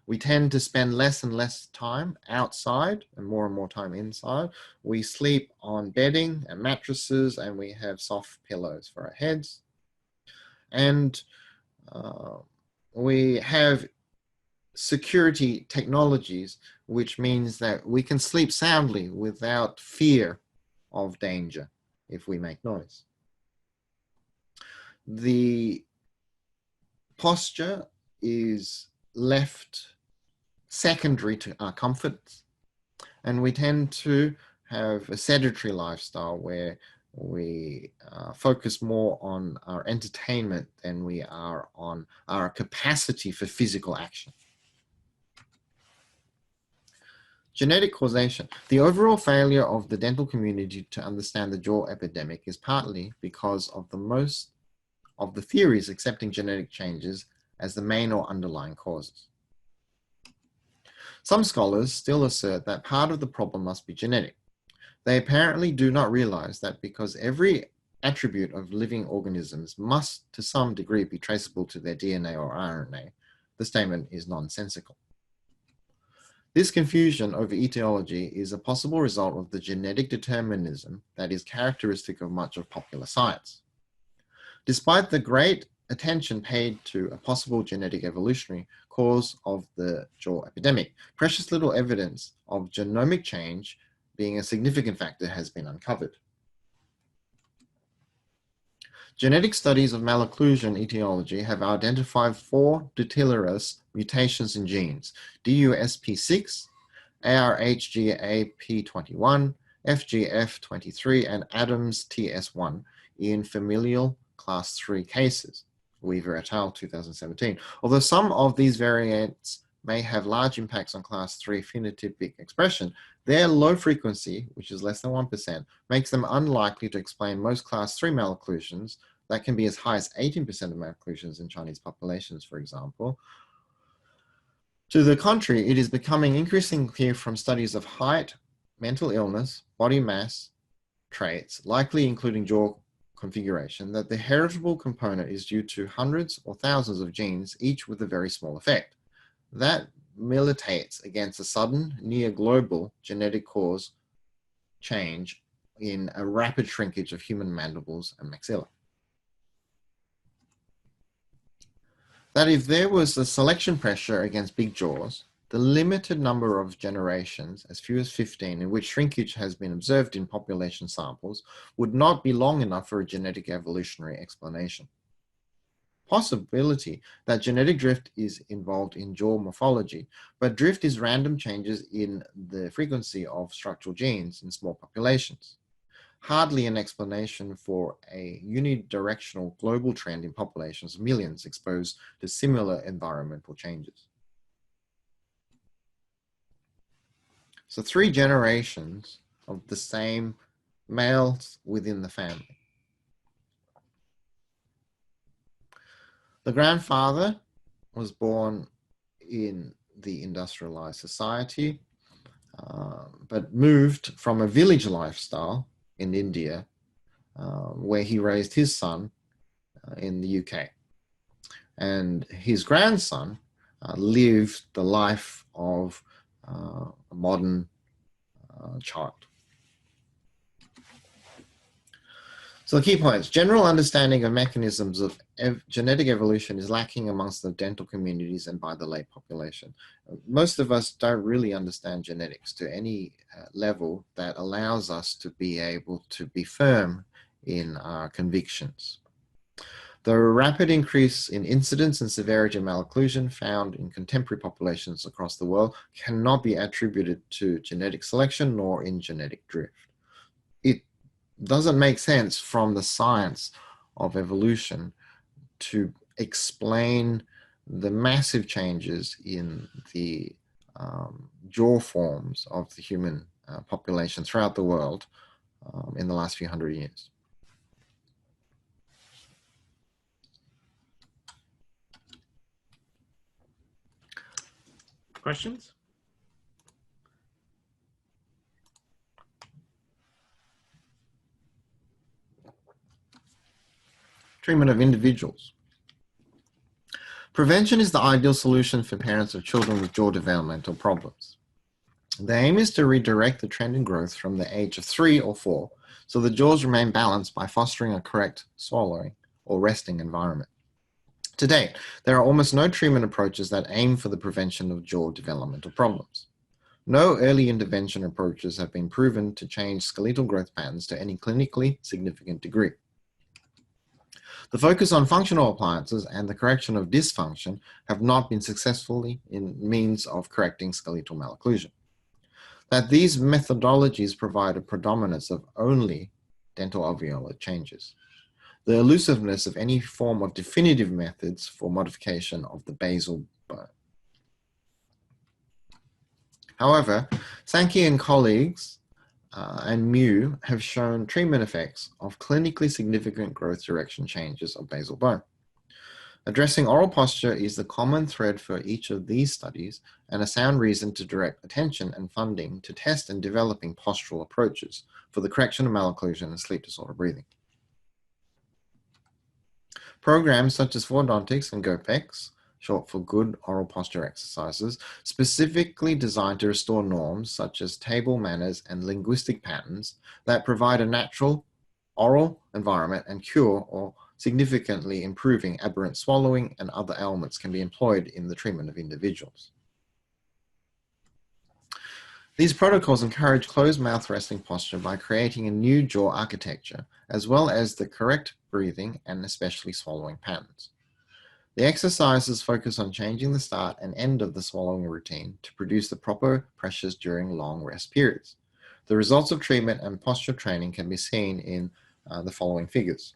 We tend to spend less and less time outside and more time inside. We sleep on bedding and mattresses, and we have soft pillows for our heads. And we have security technologies, which means that we can sleep soundly without fear of danger if we make noise. The posture is left secondary to our comforts, and we tend to have a sedentary lifestyle where we focus more on our entertainment than we are on our capacity for physical action. Genetic causation. The overall failure of the dental community to understand the jaw epidemic is partly because of most of the theories accepting genetic changes as the main or underlying causes. Some scholars still assert that part of the problem must be genetic. They apparently do not realize that because every attribute of living organisms must to some degree be traceable to their DNA or RNA, the statement is nonsensical. This confusion over etiology is a possible result of the genetic determinism that is characteristic of much of popular science. Despite the great attention paid to a possible genetic evolutionary cause of the jaw epidemic, precious little evidence of genomic change being a significant factor has been uncovered. Genetic studies of malocclusion etiology have identified 4 deleterious mutations in genes: DUSP6, ARHGAP21, FGF23, and Adams TS1 in familial class 3 cases, Weaver et al. 2017. Although some of these variants may have large impacts on class 3 phenotypic expression, their low frequency, which is less than 1%, makes them unlikely to explain most class 3 malocclusions that can be as high as 18% of malocclusions in Chinese populations, for example. To the contrary, it is becoming increasingly clear from studies of height, mental illness, body mass traits, likely including jaw configuration, that the heritable component is due to hundreds or thousands of genes, each with a very small effect. That militates against a sudden, near-global genetic cause change in a rapid shrinkage of human mandibles and maxilla. That if there was a selection pressure against big jaws, the limited number of generations, as few as 15, in which shrinkage has been observed in population samples, would not be long enough for a genetic evolutionary explanation. Possibility that genetic drift is involved in jaw morphology, but drift is random changes in the frequency of structural genes in small populations. Hardly an explanation for a unidirectional global trend in populations of millions exposed to similar environmental changes. So 3 generations of the same males within the family. The grandfather was born in the industrialized society, but moved from a village lifestyle in India, where he raised his son in the UK. And his grandson lived the life of a modern child. So the key points: general understanding of mechanisms of genetic evolution is lacking amongst the dental communities and by the lay population. Most of us don't really understand genetics to any level that allows us to be able to be firm in our convictions. The rapid increase in incidence and severity of malocclusion found in contemporary populations across the world cannot be attributed to genetic selection nor in genetic drift. It doesn't make sense from the science of evolution to explain the massive changes in the jaw forms of the human population throughout the world in the last few hundred years. questions? Treatment of individuals. Prevention is the ideal solution for parents of children with jaw developmental problems. The aim is to redirect the trend in growth from the age of 3 or 4 so the jaws remain balanced by fostering a correct swallowing or resting environment. To date, there are almost no treatment approaches that aim for the prevention of jaw developmental problems. No early intervention approaches have been proven to change skeletal growth patterns to any clinically significant degree. The focus on functional appliances and the correction of dysfunction have not been successfully in means of correcting skeletal malocclusion. That these methodologies provide a predominance of only dental alveolar changes. The elusiveness of any form of definitive methods for modification of the basal bone. However, Sankey and colleagues and Mew have shown treatment effects of clinically significant growth direction changes of basal bone. Addressing oral posture is the common thread for each of these studies and a sound reason to direct attention and funding to test and developing postural approaches for the correction of malocclusion and sleep disorder breathing. Programs such as Orthodontics and GOPEX, short for Good Oral Posture Exercises, specifically designed to restore norms such as table manners and linguistic patterns that provide a natural oral environment and cure or significantly improving aberrant swallowing and other ailments can be employed in the treatment of individuals. These protocols encourage closed mouth resting posture by creating a new jaw architecture, as well as the correct breathing and especially swallowing patterns. The exercises focus on changing the start and end of the swallowing routine to produce the proper pressures during long rest periods. The results of treatment and posture training can be seen in the following figures.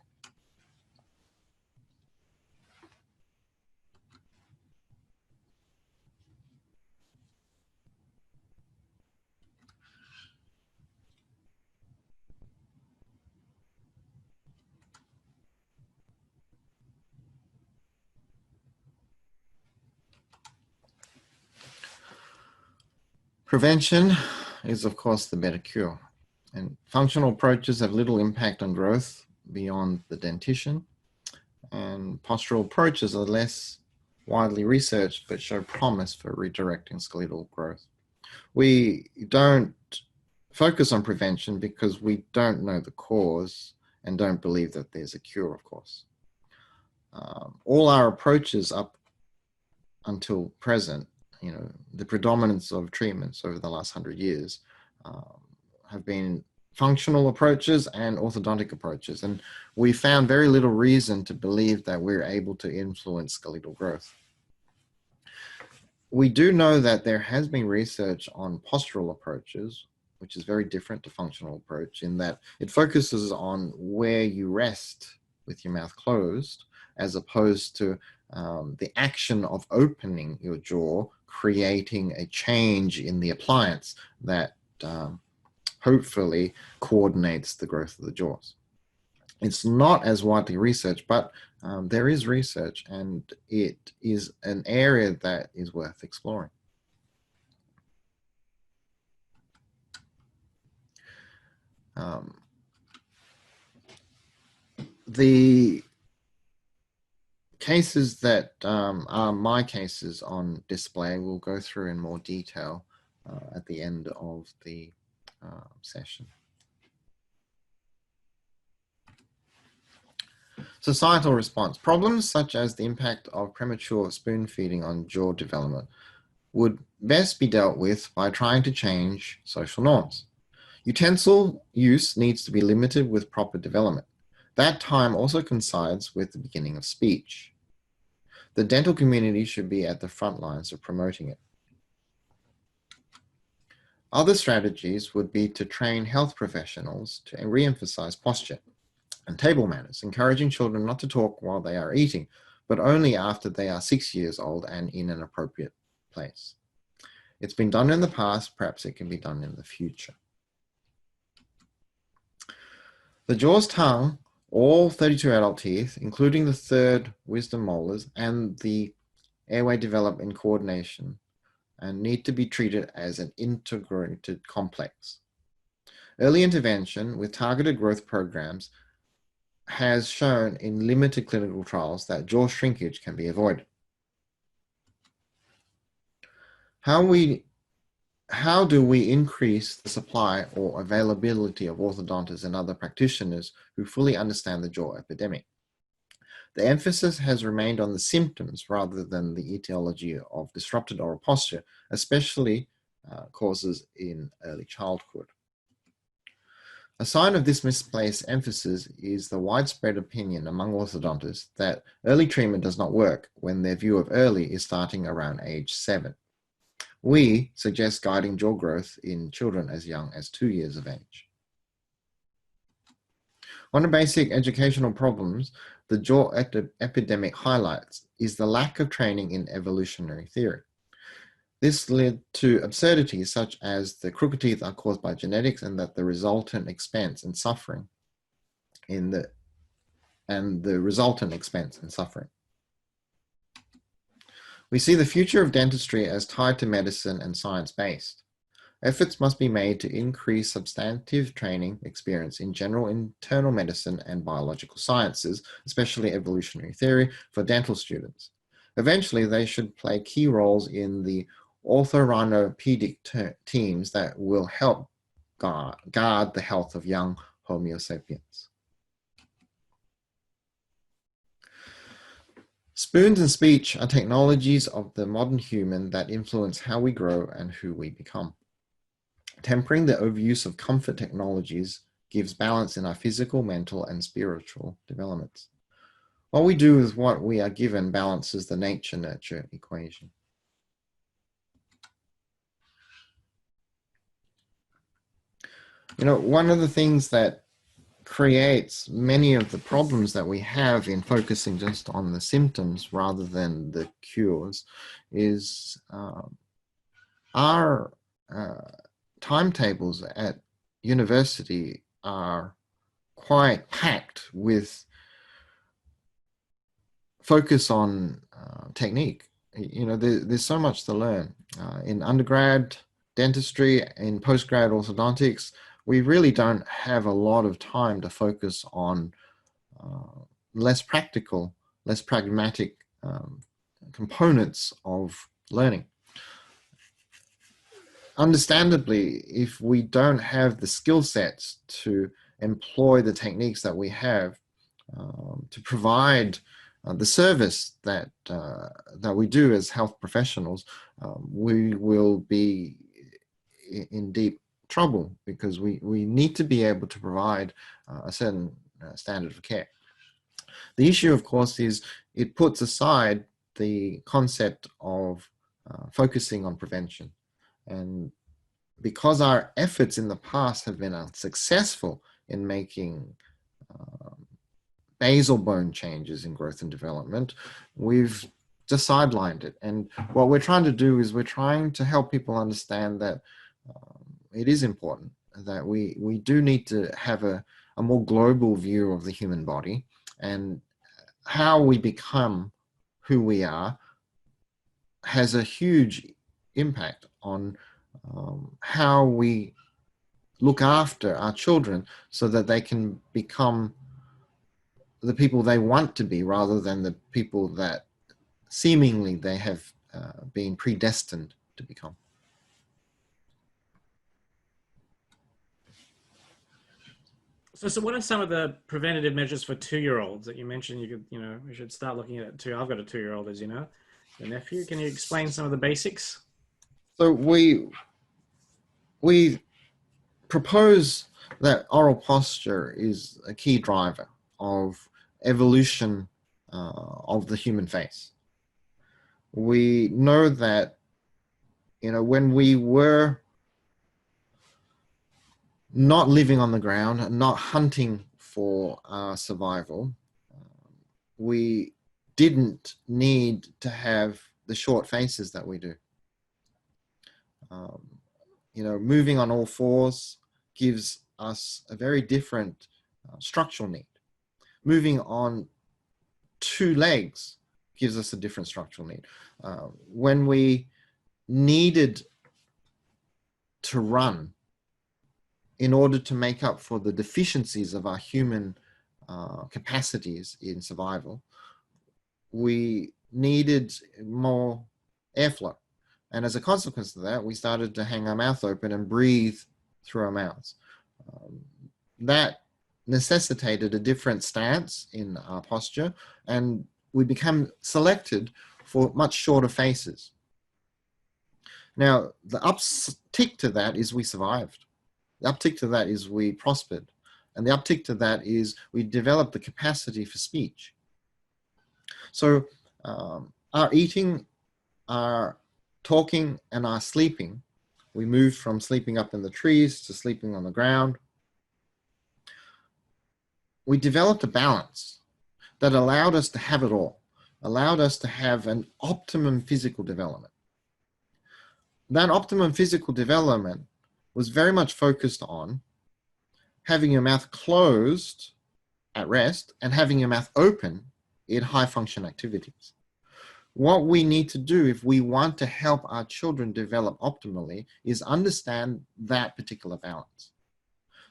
Prevention is, of course, the better cure, and functional approaches have little impact on growth beyond the dentition, and postural approaches are less widely researched but show promise for redirecting skeletal growth. We don't focus on prevention because we don't know the cause and don't believe that there's a cure, of course. All our approaches up until present, the predominance of treatments over the last 100 years have been functional approaches and orthodontic approaches. And we found very little reason to believe that we're able to influence skeletal growth. We do know that there has been research on postural approaches, which is very different to functional approach in that it focuses on where you rest with your mouth closed, as opposed to the action of opening your jaw, creating a change in the appliance that hopefully coordinates the growth of the jaws. It's not as widely researched, but there is research and it is an area that is worth exploring. The cases that are my cases on display we'll go through in more detail at the end of the session. Societal response. Problems such as the impact of premature spoon feeding on jaw development would best be dealt with by trying to change social norms. Utensil use needs to be limited with proper development. That time also coincides with the beginning of speech. The dental community should be at the front lines of promoting it. Other strategies would be to train health professionals to re-emphasize posture and table manners, encouraging children not to talk while they are eating, but only after they are 6 years old and in an appropriate place. It's been done in the past, perhaps it can be done in the future. The jaw's tongue, all 32 adult teeth, including the third wisdom molars, and the airway develop in coordination and need to be treated as an integrated complex. Early intervention with targeted growth programs has shown in limited clinical trials that jaw shrinkage can be avoided. How do we increase the supply or availability of orthodontists and other practitioners who fully understand the jaw epidemic? The emphasis has remained on the symptoms rather than the etiology of disrupted oral posture, especially causes in early childhood. A sign of this misplaced emphasis is the widespread opinion among orthodontists that early treatment does not work when their view of early is starting around age 7. We suggest guiding jaw growth in children as young as 2 years of age. One of the basic educational problems the jaw epidemic highlights is the lack of training in evolutionary theory. This led to absurdities such as the crooked teeth are caused by genetics and that the resultant expense and suffering We see the future of dentistry as tied to medicine and science-based. Efforts must be made to increase substantive training experience in general internal medicine and biological sciences, especially evolutionary theory, for dental students. Eventually, they should play key roles in the orthorhinopedic teams that will help guard the health of young Homo sapiens. Spoons and speech are technologies of the modern human that influence how we grow and who we become. Tempering the overuse of comfort technologies gives balance in our physical, mental, and spiritual developments. What we do with what we are given balances the nature-nurture equation. You know, one of the things that creates many of the problems that we have in focusing just on the symptoms rather than the cures is our timetables at university are quite packed with focus on technique. You know, there's so much to learn. In undergrad dentistry, in postgrad orthodontics, we really don't have a lot of time to focus on less practical, less pragmatic components of learning. Understandably, if we don't have the skill sets to employ the techniques that we have to provide the service that we do as health professionals, we will be in deep trouble because we need to be able to provide a certain standard of care. The issue, of course, is it puts aside the concept of focusing on prevention. And because our efforts in the past have been unsuccessful in making basal bone changes in growth and development, we've just sidelined it. And what we're trying to do is we're trying to help people understand that it is important, that we do need to have a more global view of the human body, and how we become who we are has a huge impact on how we look after our children so that they can become the people they want to be rather than the people that seemingly they have been predestined to become. So what are some of the preventative measures for 2-year-olds that you mentioned? We should start looking at it too. I've got a 2-year-old, as you know, the nephew. Can you explain some of the basics? So we propose that oral posture is a key driver of evolution of the human face. We know that, when we were not living on the ground, not hunting for our survival, we didn't need to have the short faces that we do. Moving on all fours gives us a very different structural need. Moving on 2 legs gives us a different structural need. When we needed to run in order to make up for the deficiencies of our human capacities in survival. We needed more airflow. And as a consequence of that, we started to hang our mouth open and breathe through our mouths. That necessitated a different stance in our posture, and we became selected for much shorter faces. Now, the uptick to that is we survived. The uptick to that is we prospered. And the uptick to that is we developed the capacity for speech. So our eating, our talking, and our sleeping, we moved from sleeping up in the trees to sleeping on the ground. We developed a balance that allowed us to have it all, allowed us to have an optimum physical development. That optimum physical development was very much focused on having your mouth closed at rest and having your mouth open in high function activities. What we need to do if we want to help our children develop optimally is understand that particular balance.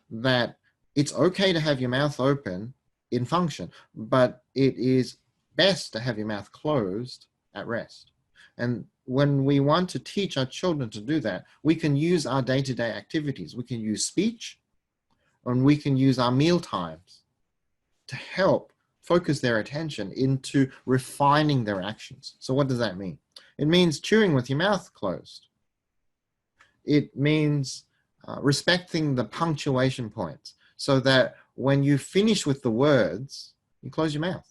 That it's okay to have your mouth open in function, but it is best to have your mouth closed at rest. And when we want to teach our children to do that, we can use our day-to-day activities. We can use speech, and we can use our meal times to help focus their attention into refining their actions. So what does that mean? It means chewing with your mouth closed. It means respecting the punctuation points so that when you finish with the words, you close your mouth.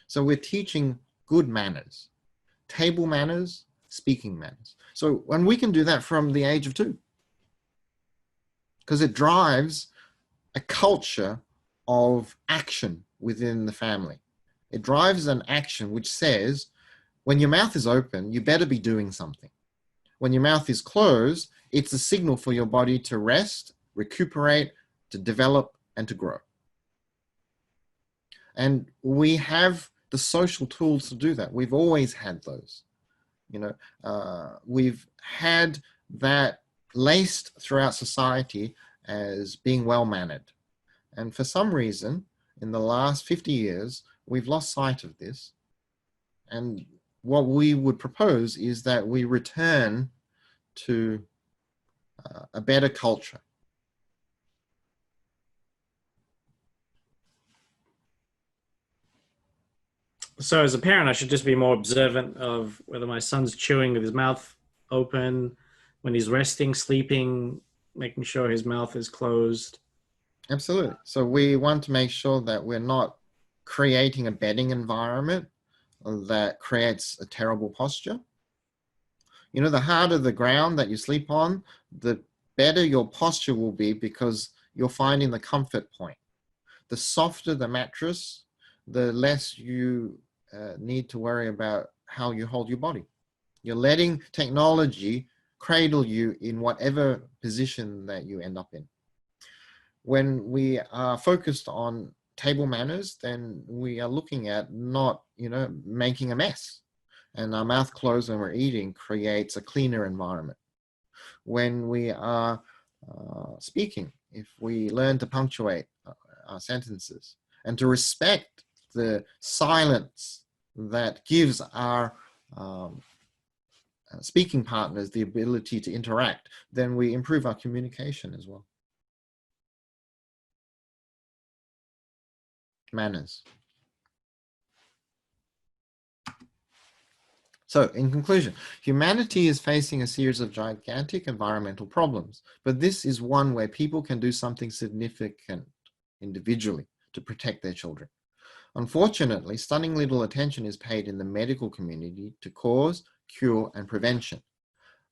So we're teaching good manners, table manners, speaking manners. So when we can do that from the age of 2, because it drives a culture of action within the family. It drives an action which says, when your mouth is open, you better be doing something. When your mouth is closed, it's a signal for your body to rest, recuperate, to develop, and to grow. And we have the social tools to do that. We've always had those. We've had that laced throughout society as being well-mannered. And for some reason, in the last 50 years, we've lost sight of this. And what we would propose is that we return to a better culture. So as a parent, I should just be more observant of whether my son's chewing with his mouth open, when he's resting, sleeping, making sure his mouth is closed. Absolutely. So we want to make sure that we're not creating a bedding environment that creates a terrible posture. The harder the ground that you sleep on, the better your posture will be because you're finding the comfort point. The softer the mattress, the less you need to worry about how you hold your body. You're letting technology cradle you in whatever position that you end up in. When we are focused on table manners, then we are looking at not, making a mess. And our mouth closed when we're eating creates a cleaner environment. When we are speaking, if we learn to punctuate our sentences and to respect the silence that gives our speaking partners the ability to interact, then we improve our communication as well. Manners. So, in conclusion, humanity is facing a series of gigantic environmental problems, but this is one where people can do something significant individually to protect their children. Unfortunately, stunning little attention is paid in the medical community to cause, cure, and prevention.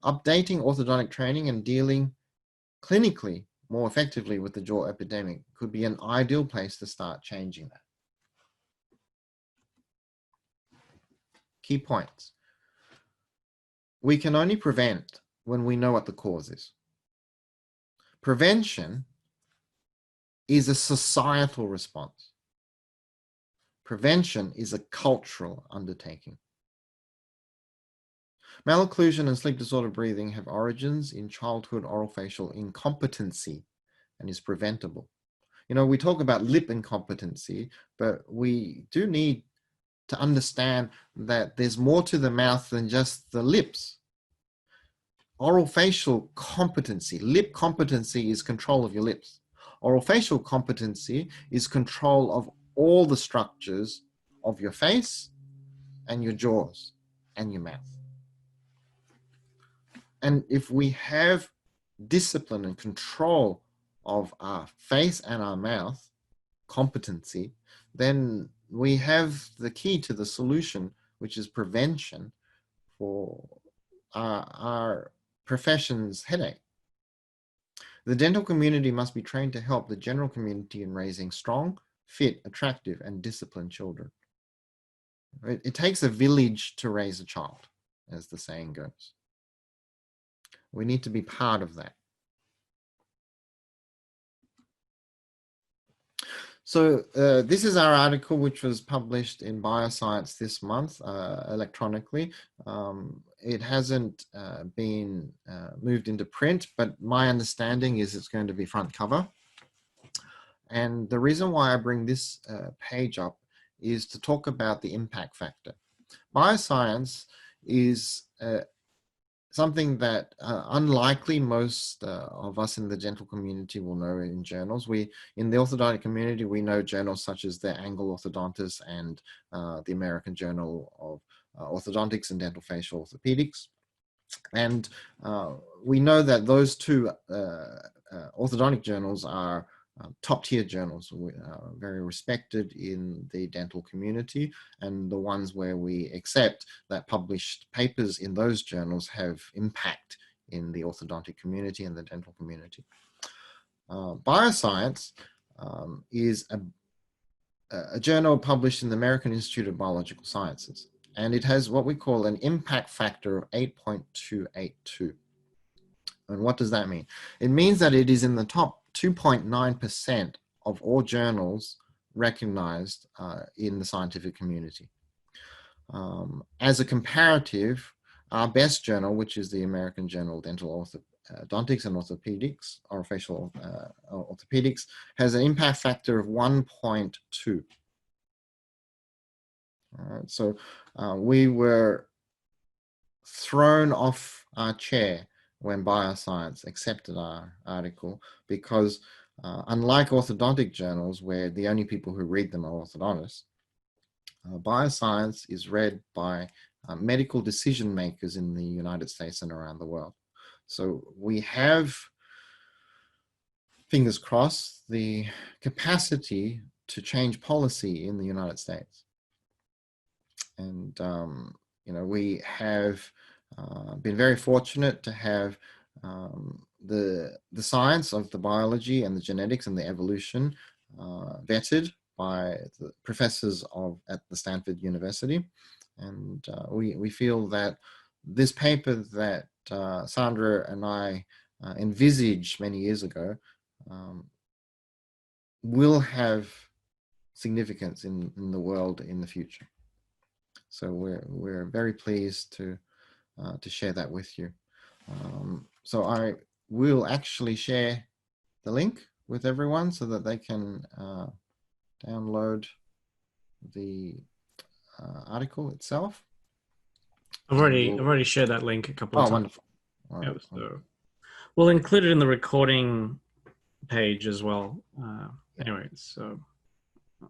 Updating orthodontic training and dealing clinically more effectively with the jaw epidemic could be an ideal place to start changing that. Key points. We can only prevent when we know what the cause is. Prevention is a societal response. Prevention is a cultural undertaking. Malocclusion and sleep disordered breathing have origins in childhood orofacial incompetency and is preventable. You know, we talk about lip incompetency, but we do need to understand that there's more to the mouth than just the lips. Orofacial competency, lip competency is control of your lips. Orofacial competency is control of all the structures of your face and your jaws and your mouth. And if we have discipline and control of our face and our mouth, competency, then we have the key to the solution, which is prevention for our profession's headache. The dental community must be trained to help the general community in raising strong, fit, attractive, and disciplined children. It takes a village to raise a child, as the saying goes. We need to be part of that. So this is our article, which was published in Bioscience this month electronically. It hasn't been moved into print, but my understanding is it's going to be front cover. And the reason why I bring this page up is to talk about the impact factor. Bioscience is something that unlikely most of us in the dental community will know in journals. In the orthodontic community, we know journals such as the Angle Orthodontist and the American Journal of Orthodontics and Dental Facial Orthopedics. And we know that those two orthodontic journals are top tier journals, very respected in the dental community, and the ones where we accept that published papers in those journals have impact in the orthodontic community and the dental community. Bioscience is a journal published in the American Institute of Biological Sciences, and it has what we call an impact factor of 8.282. And what does that mean? It means that it is in the top 2.9% of all journals recognized in the scientific community. As a comparative, our best journal, which is the American Journal of Dental Orthodontics and Orthopedics, Orofacial Orthopedics, has an impact factor of 1.2. All right, so we were thrown off our chair when Bioscience accepted our article, because unlike orthodontic journals where the only people who read them are orthodontists, Bioscience is read by medical decision makers in the United States and around the world. So we have, fingers crossed, the capacity to change policy in the United States. And, you know, we have been very fortunate to have the science of the biology and the genetics and the evolution vetted by the professors at the Stanford University. And we feel that this paper that Sandra and I envisaged many years ago will have significance in the world in the future. So we're very pleased to share that with you. So I will actually share the link with everyone so that they can download the article itself. I've already shared that link a couple of times. Wonderful. Right, yeah, so we'll include it in the recording page as well. Anyway, so